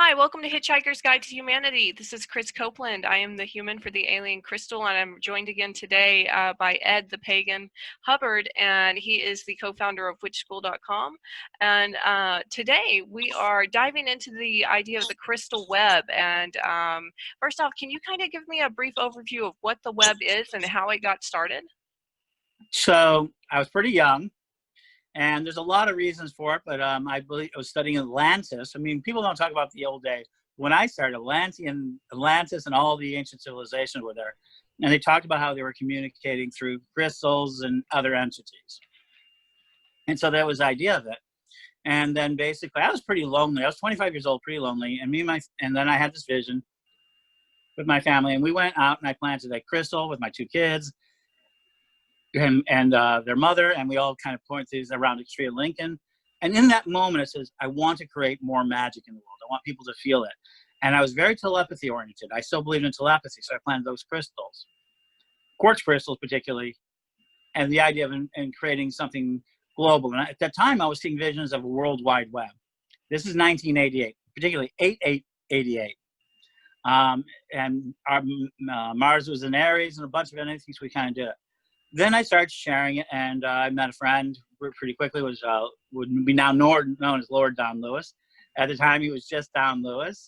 Hi, welcome to Hitchhiker's Guide to Humanity. This is Chris Copeland. I am the human for the alien crystal, and I'm joined again today by Ed The Pagan Hubbard, and he is the co-founder of witchschool.com. And today we are diving into the idea of the crystal web. And first off, can you kind of give me a brief overview of what the web is and how it got started? So I was pretty young, and there's a lot of reasons for it, but I believe I was studying Atlantis. I mean, people don't talk about the old days. When I started, Atlantis and all the ancient civilizations were there. And they talked about how they were communicating through crystals and other entities. And so there was the idea of it. And then basically, I was pretty lonely. I was 25 years old, pretty lonely. And then I had this vision with my family, and we went out and I planted a crystal with my two kids and their mother, and we all kind of point these around the tree of Lincoln. And in that moment, it says, I want to create more magic in the world. I want people to feel it. And I was very telepathy oriented. I still believed in telepathy, so I planted those crystals, quartz crystals particularly, and the idea of creating something global. And at that time, I was seeing visions of a World Wide Web. This is 1988, particularly 8888. And Mars was in Aries, and a bunch of other things we kind of did. Then I started sharing it, and I met a friend pretty quickly, would be now known as Lord Don Lewis. At the time, he was just Don Lewis.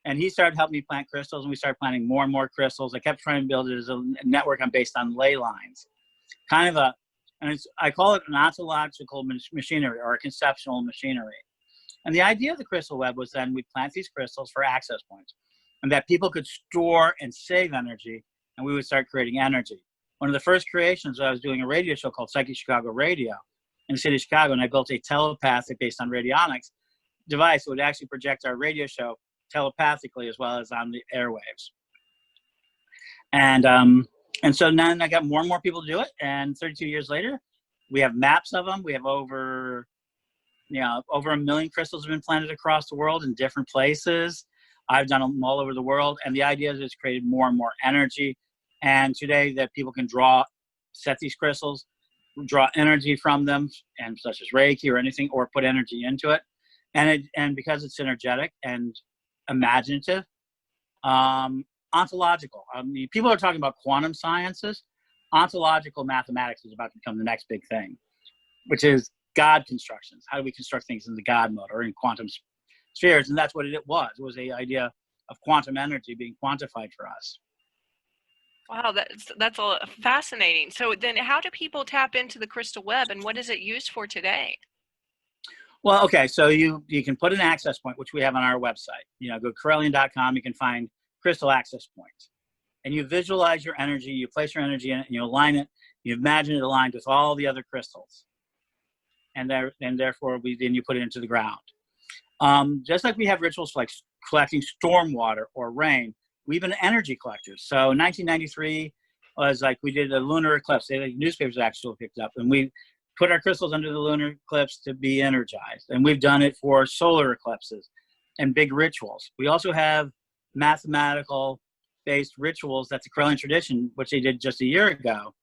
And he started helping me plant crystals, and we started planting more and more crystals. I kept trying to build it as a network based on ley lines. I call it an ontological machinery, or a conceptual machinery. And the idea of the crystal web was then we'd plant these crystals for access points, and that people could store and save energy, and we would start creating energy. One of the first creations, I was doing a radio show called Psychic Chicago Radio in the city of Chicago, and I built a telepathic, based on radionics, device that would actually project our radio show telepathically as well as on the airwaves. And so then I got more and more people to do it, and 32 years later, we have maps of them. We have over 1 million crystals have been planted across the world in different places. I've done them all over the world, and the idea is it's created more and more energy. And today that people can set these crystals, draw energy from them, and such as Reiki or anything, or put energy into it. And because it's energetic and imaginative, ontological. I mean, people are talking about quantum sciences. Ontological mathematics is about to become the next big thing, which is God constructions. How do we construct things in the God mode or in quantum spheres? And that's what it was. It was the idea of quantum energy being quantified for us. Wow, that's all fascinating. So then how do people tap into the crystal web, and what is it used for today? Well, okay, so you can put an access point, which we have on our website. Go to Correllian.com, you can find crystal access points. And you visualize your energy, you place your energy in it, and you align it, you imagine it aligned with all the other crystals. And therefore, then you put it into the ground. Just like we have rituals like collecting storm water or rain, we've been energy collectors. So 1993 was like we did a lunar eclipse. The newspapers actually picked up, and we put our crystals under the lunar eclipse to be energized. And we've done it for solar eclipses and big rituals. We also have mathematical-based rituals. That's the Correllian tradition, which they did just a year ago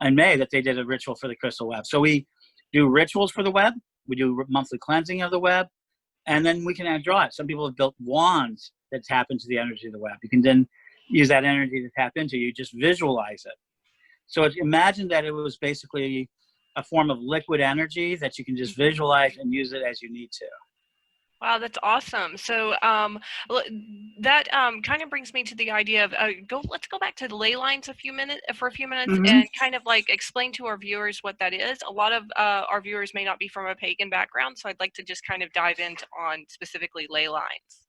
in May, that they did a ritual for the crystal web. So we do rituals for the web. We do monthly cleansing of the web, and then we can draw it. Some people have built wands that tap into the energy of the web. You can then use that energy to tap into. You just visualize it. So imagine that it was basically a form of liquid energy that you can just visualize and use it as you need to. Wow, that's awesome. So that kind of brings me to the idea of let's go back to the ley lines for a few minutes, and kind of like explain to our viewers what that is. A lot of our viewers may not be from a pagan background, so I'd like to just kind of dive into on specifically ley lines.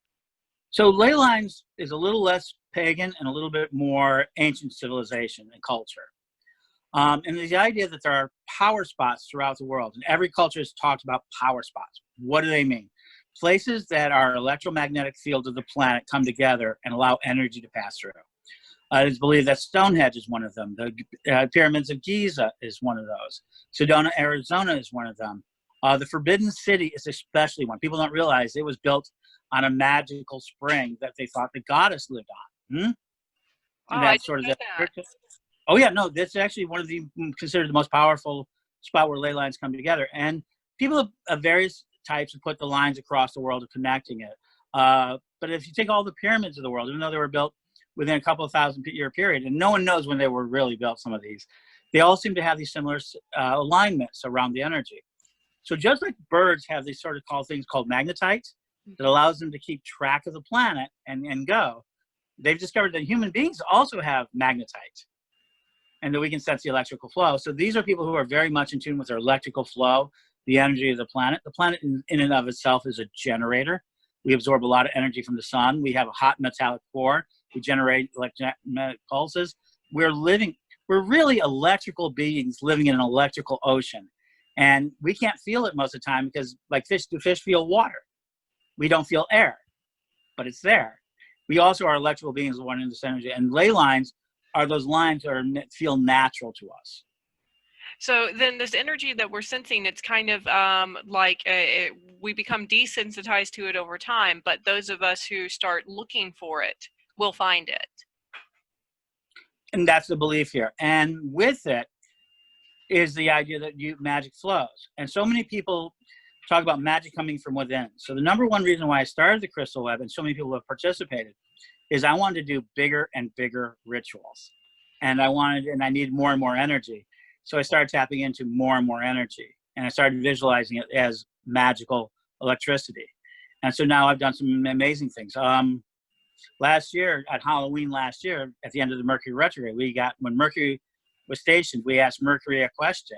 So ley lines is a little less pagan and a little bit more ancient civilization and culture. And the idea that there are power spots throughout the world, and every culture has talked about power spots. What do they mean? Places that our electromagnetic field of the planet come together and allow energy to pass through. It's believed that Stonehenge is one of them. The pyramids of Giza is one of those. Sedona, Arizona is one of them. The Forbidden City is especially one. People don't realize it was built on a magical spring that they thought the goddess lived on. And that's sort of that. Oh yeah, no, that's actually one of considered the most powerful spot where ley lines come together. And people of various types have put the lines across the world of connecting it. But if you take all the pyramids of the world, even though they were built within a couple of thousand-year period, and no one knows when they were really built, some of these, they all seem to have these similar alignments around the energy. So just like birds have these sort of things called magnetites that allows them to keep track of the planet and go, they've discovered that human beings also have magnetites and that we can sense the electrical flow. So these are people who are very much in tune with their electrical flow, the energy of the planet. The planet in and of itself is a generator. We absorb a lot of energy from the sun. We have a hot metallic core. We generate electromagnetic pulses. We're really electrical beings living in an electrical ocean. And we can't feel it most of the time because, like fish, do fish feel water? We don't feel air, but it's there. We also are electrical beings wanting this energy. And ley lines are those lines that feel natural to us. So then this energy that we're sensing, it's kind of we become desensitized to it over time, but those of us who start looking for it will find it. And that's the belief here. And with it is the idea that magic flows. And so many people talk about magic coming from within. So the number one reason why I started the Crystal Web, and so many people have participated, is I wanted to do bigger and bigger rituals. And I needed more and more energy. So I started tapping into more and more energy. And I started visualizing it as magical electricity. And so now I've done some amazing things. Last year, at Halloween last year, at the end of the Mercury retrograde, when Mercury was stationed, we asked Mercury a question.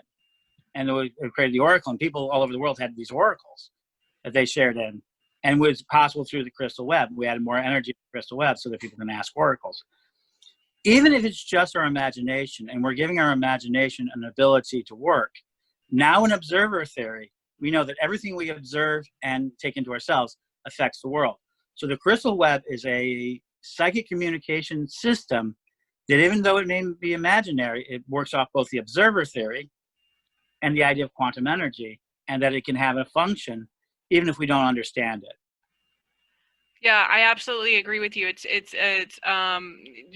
And we created the oracle. And people all over the world had these oracles that they shared in. And it was possible through the Crystal Web. We added more energy to the Crystal Web so that people can ask oracles. Even if it's just our imagination, and we're giving our imagination an ability to work, now in observer theory, we know that everything we observe and take into ourselves affects the world. So the Crystal Web is a psychic communication system that, even though it may be imaginary, it works off both the observer theory and the idea of quantum energy, and that it can have a function even if we don't understand it. Yeah, I absolutely agree with you. It's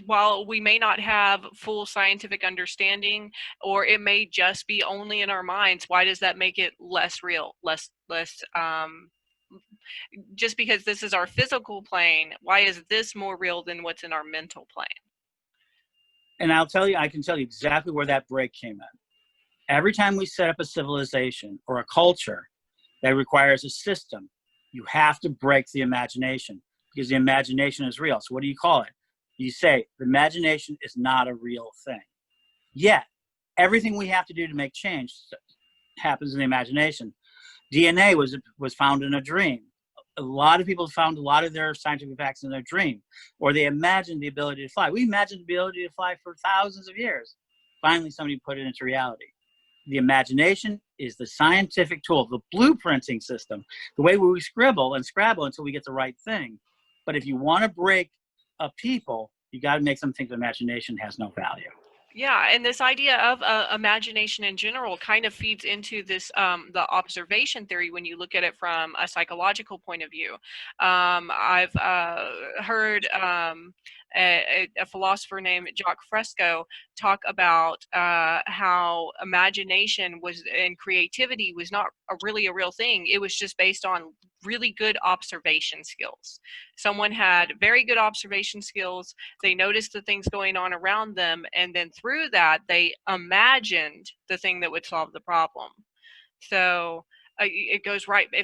while we may not have full scientific understanding, or it may just be only in our minds, why does that make it less real, less just because this is our physical plane, why is this more real than what's in our mental plane? And I can tell you exactly where that break came in. Every time we set up a civilization or a culture that requires a system, you have to break the imagination, because the imagination is real. So what do you call it? You say the imagination is not a real thing. Yet, everything we have to do to make change happens in the imagination. DNA was found in a dream. A lot of people found a lot of their scientific facts in their dream, or they imagined the ability to fly. We imagined the ability to fly for thousands of years. Finally, somebody put it into reality. The imagination is the scientific tool, the blueprinting system, the way we scribble and scrabble until we get the right thing. But if you want to break a people, you got to make them think the imagination has no value. Yeah, and this idea of imagination in general kind of feeds into this the observation theory when you look at it from a psychological point of view. I've heard a philosopher named Jacques Fresco talk about how imagination was and creativity was not really a real thing. It was just based on really good observation skills. Someone had very good observation skills. They noticed the things going on around them, and then through that, they imagined the thing that would solve the problem. So it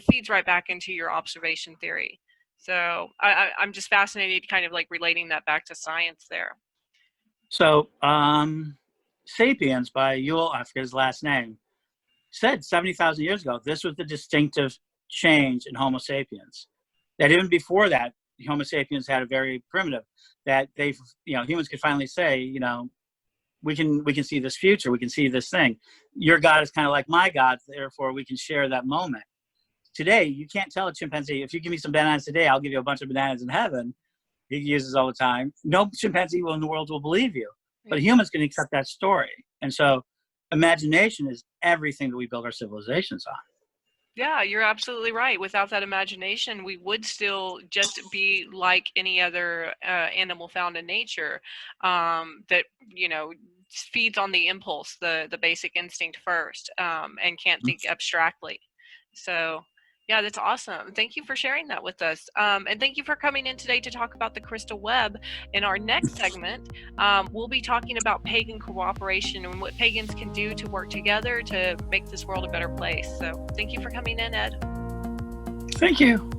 feeds right back into your observation theory. So I'm just fascinated, kind of like relating that back to science there. So, Sapiens by Yuval, I forget his last name, said 70,000 years ago, this was the distinctive change in Homo sapiens. That even before that, Homo sapiens had a very primitive, that humans could finally say, we can see this future, we can see this thing. Your God is kind of like my God, therefore we can share that moment. Today, you can't tell a chimpanzee, if you give me some bananas today, I'll give you a bunch of bananas in heaven. He uses all the time. No chimpanzee in the world will believe you, but humans can accept that story. And so imagination is everything that we build our civilizations on. Yeah, you're absolutely right. Without that imagination, we would still just be like any other animal found in nature, that feeds on the impulse, the basic instinct first, and can't think abstractly. So Yeah, that's awesome. Thank you for sharing that with us. And thank you for coming in today to talk about the crystal web. In our next segment, we'll be talking about pagan cooperation and what pagans can do to work together to make this world a better place. So thank you for coming in, Ed. Thank you.